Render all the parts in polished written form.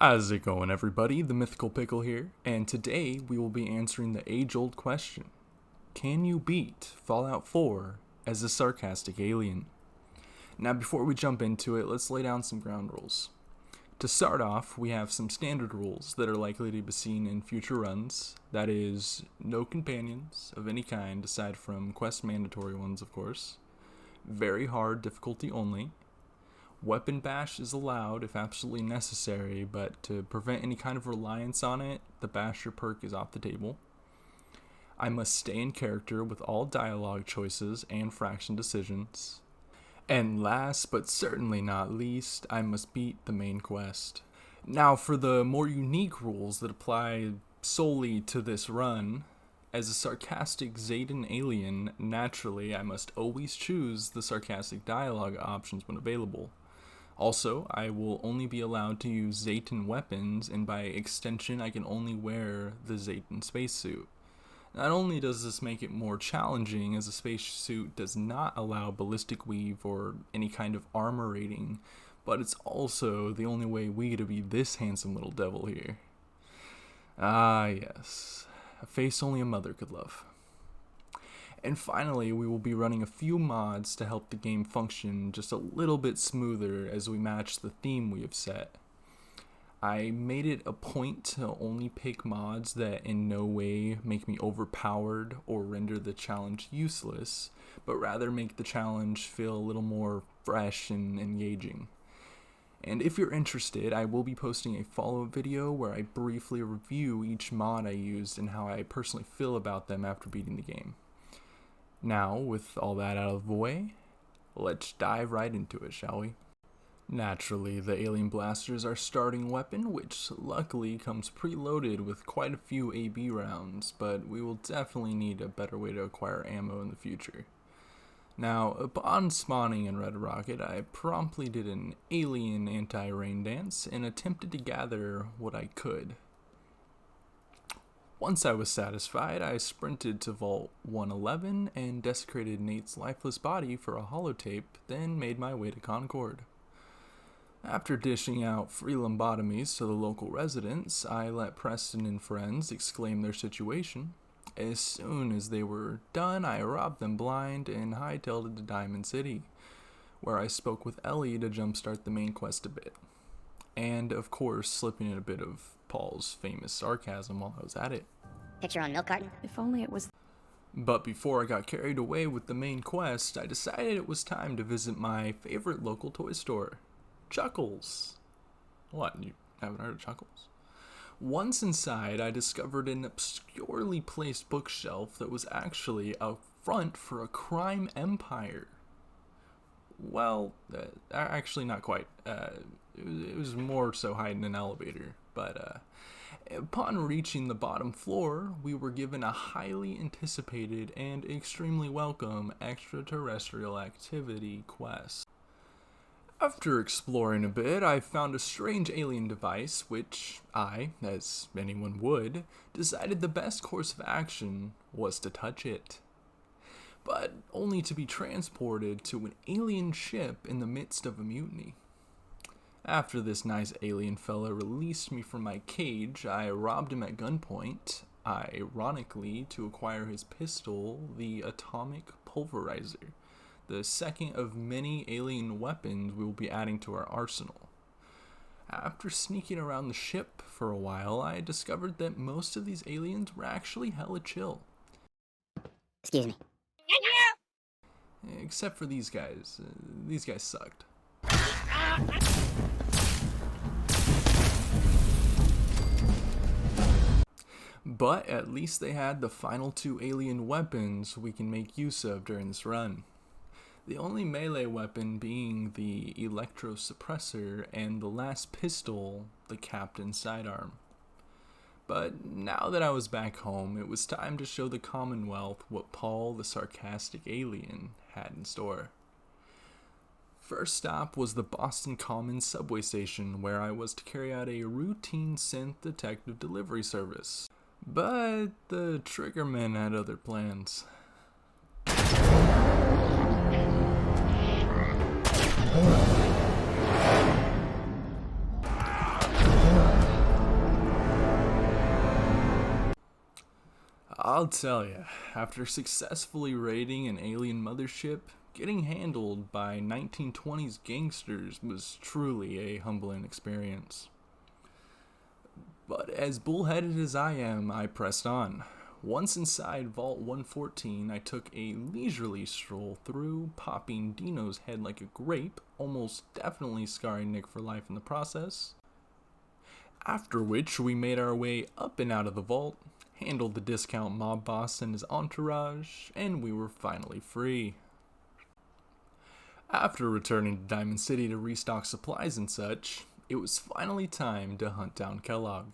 How's it going, everybody? The Mythical Pickle here, and today we will be answering the age-old question: can you beat Fallout 4 as a sarcastic alien? Now, before we jump into it, let's lay down some ground rules. To start off, we have some standard rules that are likely to be seen in future runs. That is, no companions of any kind aside from quest mandatory ones, of course. Very hard difficulty only. Weapon bash is allowed if absolutely necessary, but to prevent any kind of reliance on it, the basher perk is off the table. I must stay in character with all dialogue choices and fraction decisions. And last but certainly not least, I must beat the main quest. Now, for the more unique rules that apply solely to this run, as a sarcastic Zayden alien, naturally I must always choose the sarcastic dialogue options when available. Also, I will only be allowed to use Zayden weapons, and by extension I can only wear the Zayden spacesuit. Not only does this make it more challenging, as a spacesuit does not allow ballistic weave or any kind of armor rating, but it's also the only way we get to be this handsome little devil here. Ah yes, a face only a mother could love. And finally, we will be running a few mods to help the game function just a little bit smoother as we match the theme we have set. I made it a point to only pick mods that in no way make me overpowered or render the challenge useless, but rather make the challenge feel a little more fresh and engaging. And if you're interested, I will be posting a follow-up video where I briefly review each mod I used and how I personally feel about them after beating the game. Now, with all that out of the way, let's dive right into it, shall we? Naturally, the alien blaster is our starting weapon, which luckily comes preloaded with quite a few AB rounds, but we will definitely need a better way to acquire ammo in the future. Now, upon spawning in Red Rocket, I promptly did an alien anti-rain dance and attempted to gather what I could. Once I was satisfied, I sprinted to Vault 111 and desecrated Nate's lifeless body for a holotape, then made my way to Concord. After dishing out free lobotomies to the local residents, I let Preston and friends exclaim their situation. As soon as they were done, I robbed them blind and hightailed it to Diamond City, where I spoke with Ellie to jumpstart the main quest a bit. And, of course, slipping in a bit of Paul's famous sarcasm while I was at it. Picture on milk carton? If only it was... But before I got carried away with the main quest, I decided it was time to visit my favorite local toy store, Chuckles. What, you haven't heard of Chuckles? Once inside, I discovered an obscurely placed bookshelf that was actually a front for a crime empire. Well, actually not quite. It was more so hiding in an elevator, but upon reaching the bottom floor, we were given a highly anticipated and extremely welcome extraterrestrial activity quest. After exploring a bit, I found a strange alien device which I, as anyone would, decided the best course of action was to touch it. But only to be transported to an alien ship in the midst of a mutiny. After this nice alien fella released me from my cage, I robbed him at gunpoint, ironically to acquire his pistol, the atomic pulverizer, the second of many alien weapons we will be adding to our arsenal. After sneaking around the ship for a while, I discovered that most of these aliens were actually hella chill. Excuse me. Except for these guys. These guys sucked. But at least they had the final two alien weapons we can make use of during this run. The only melee weapon being the electro suppressor, and the last pistol, the captain's sidearm. But now that I was back home, it was time to show the Commonwealth what Paul the Sarcastic Alien had in store. First stop was the Boston Commons subway station, where I was to carry out a routine synth detective delivery service. But the triggermen had other plans. I'll tell ya, after successfully raiding an alien mothership, getting handled by 1920s gangsters was truly a humbling experience. But as bullheaded as I am, I pressed on. Once inside Vault 114, I took a leisurely stroll through, popping Dino's head like a grape, almost definitely scarring Nick for life in the process. After which, we made our way up and out of the vault, handled the discount mob boss and his entourage, and we were finally free. After returning to Diamond City to restock supplies and such, it was finally time to hunt down Kellogg.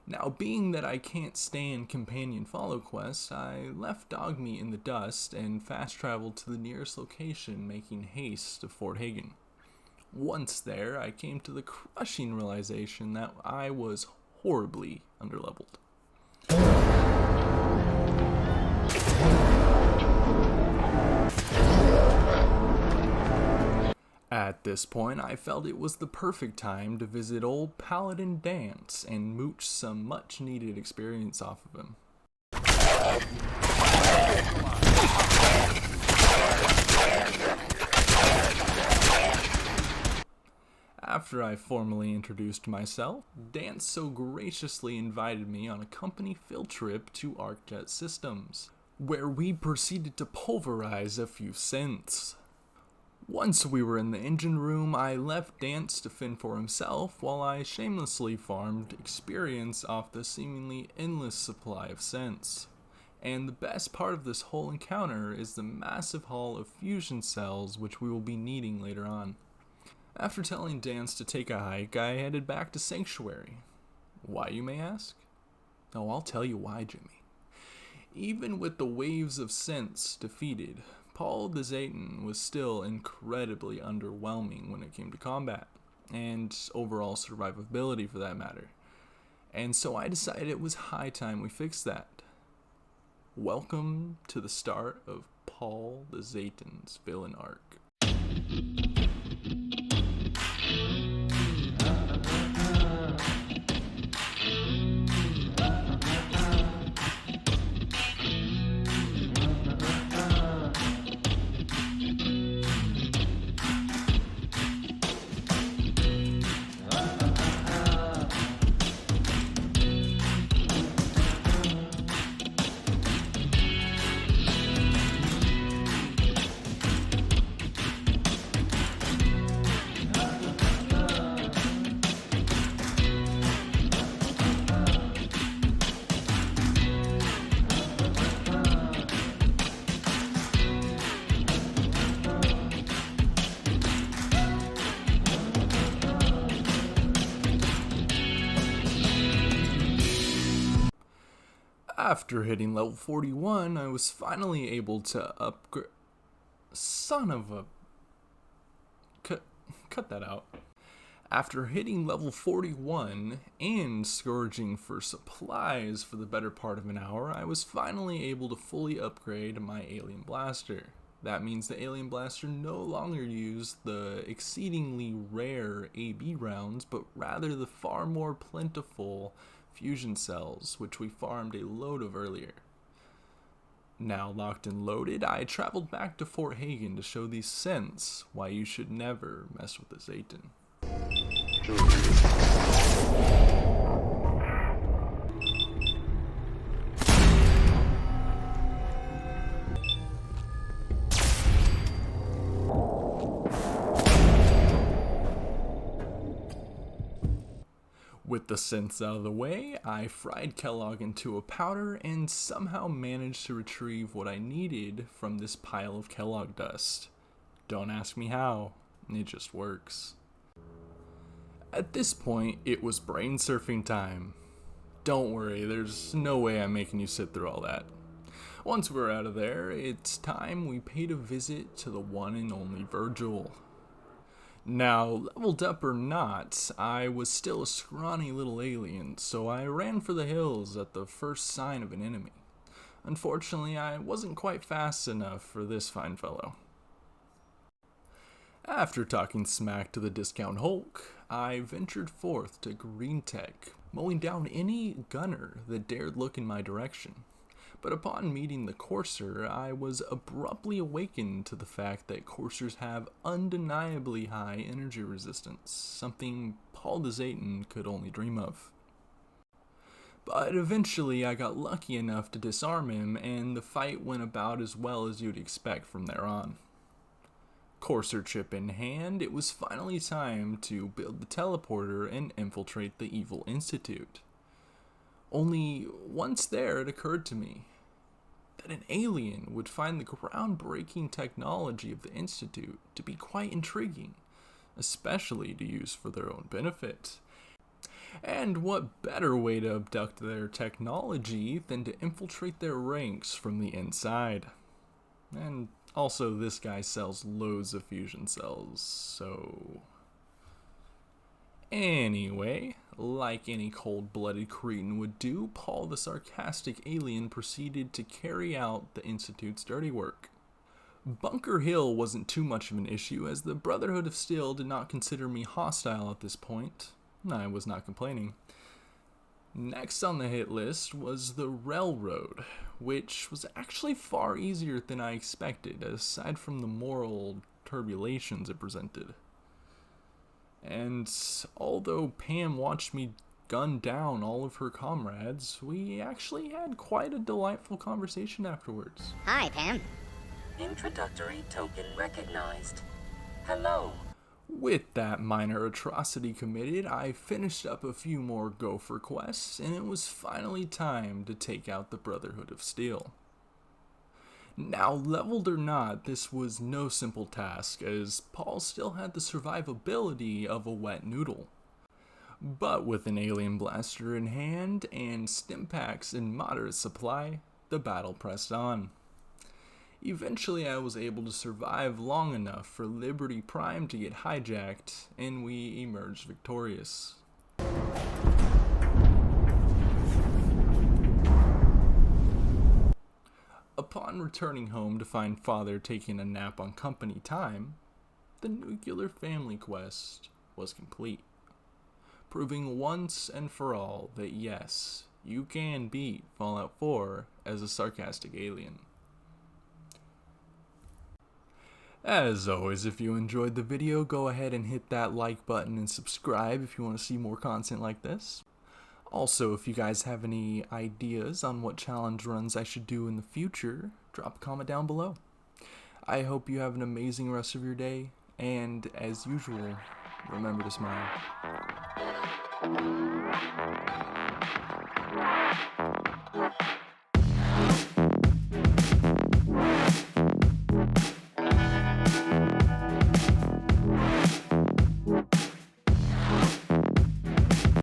Now, being that I can't stand companion follow quests, I left Dogmeat in the dust and fast traveled to the nearest location, making haste to Fort Hagen. Once there, I came to the crushing realization that I was horribly underleveled. At this point, I felt it was the perfect time to visit old Paladin Dance and mooch some much needed experience off of him. After I formally introduced myself, Dance so graciously invited me on a company field trip to ArcJet Systems, where we proceeded to pulverize a few synths. Once we were in the engine room, I left Dance to fend for himself while I shamelessly farmed experience off the seemingly endless supply of synths. And the best part of this whole encounter is the massive haul of fusion cells which we will be needing later on. After telling Dance to take a hike, I headed back to Sanctuary. Why, you may ask? Oh, I'll tell you why, Jimmy. Even with the waves of synths defeated, Paul the Zayton was still incredibly underwhelming when it came to combat, and overall survivability for that matter. And so I decided it was high time we fixed that. Welcome to the start of Paul the Zayton's villain arc. After hitting level 41, I was finally able to upgrade. Son of a. Cut that out. After hitting level 41 and scourging for supplies for the better part of an hour, I was finally able to fully upgrade my alien blaster. That means the alien blaster no longer used the exceedingly rare AB rounds, but rather the far more plentiful fusion cells, which we farmed a load of earlier. Now locked and loaded, I traveled back to Fort Hagen to show these synths why you should never mess with the Zayton. With the synths out of the way, I fried Kellogg into a powder and somehow managed to retrieve what I needed from this pile of Kellogg dust. Don't ask me how, it just works. At this point, it was brain surfing time. Don't worry, there's no way I'm making you sit through all that. Once we're out of there, it's time we paid a visit to the one and only Virgil. Now, leveled up or not, I was still a scrawny little alien, so I ran for the hills at the first sign of an enemy. Unfortunately, I wasn't quite fast enough for this fine fellow. After talking smack to the discount Hulk, I ventured forth to Green Tech, mowing down any gunner that dared look in my direction. But upon meeting the courser, I was abruptly awakened to the fact that coursers have undeniably high energy resistance, something Paul the Zayton could only dream of. But eventually I got lucky enough to disarm him, and the fight went about as well as you'd expect from there on. Courser chip in hand, it was finally time to build the teleporter and infiltrate the evil institute. Only once there it occurred to me that an alien would find the groundbreaking technology of the institute to be quite intriguing, especially to use for their own benefit. And what better way to abduct their technology than to infiltrate their ranks from the inside? And also, this guy sells loads of fusion cells, so... Anyway, like any cold-blooded cretin would do, Paul the Sarcastic Alien proceeded to carry out the Institute's dirty work. Bunker Hill wasn't too much of an issue, as the Brotherhood of Steel did not consider me hostile at this point. I was not complaining. Next on the hit list was the Railroad, which was actually far easier than I expected, aside from the moral tribulations it presented. And although Pam watched me gun down all of her comrades, we actually had quite a delightful conversation afterwards. Hi, Pam. Introductory token recognized. Hello. With that minor atrocity committed, I finished up a few more gopher quests, and it was finally time to take out the Brotherhood of Steel. Now, leveled or not, this was no simple task, as Paul still had the survivability of a wet noodle. But with an alien blaster in hand and stim packs in moderate supply, the battle pressed on. Eventually I was able to survive long enough for Liberty Prime to get hijacked, and we emerged victorious. Upon returning home to find Father taking a nap on company time, the nuclear family quest was complete, proving once and for all that yes, you can beat Fallout 4 as a sarcastic alien. As always, if you enjoyed the video, go ahead and hit that like button and subscribe if you want to see more content like this. Also, if you guys have any ideas on what challenge runs I should do in the future, drop a comment down below. I hope you have an amazing rest of your day, and as usual, remember to smile.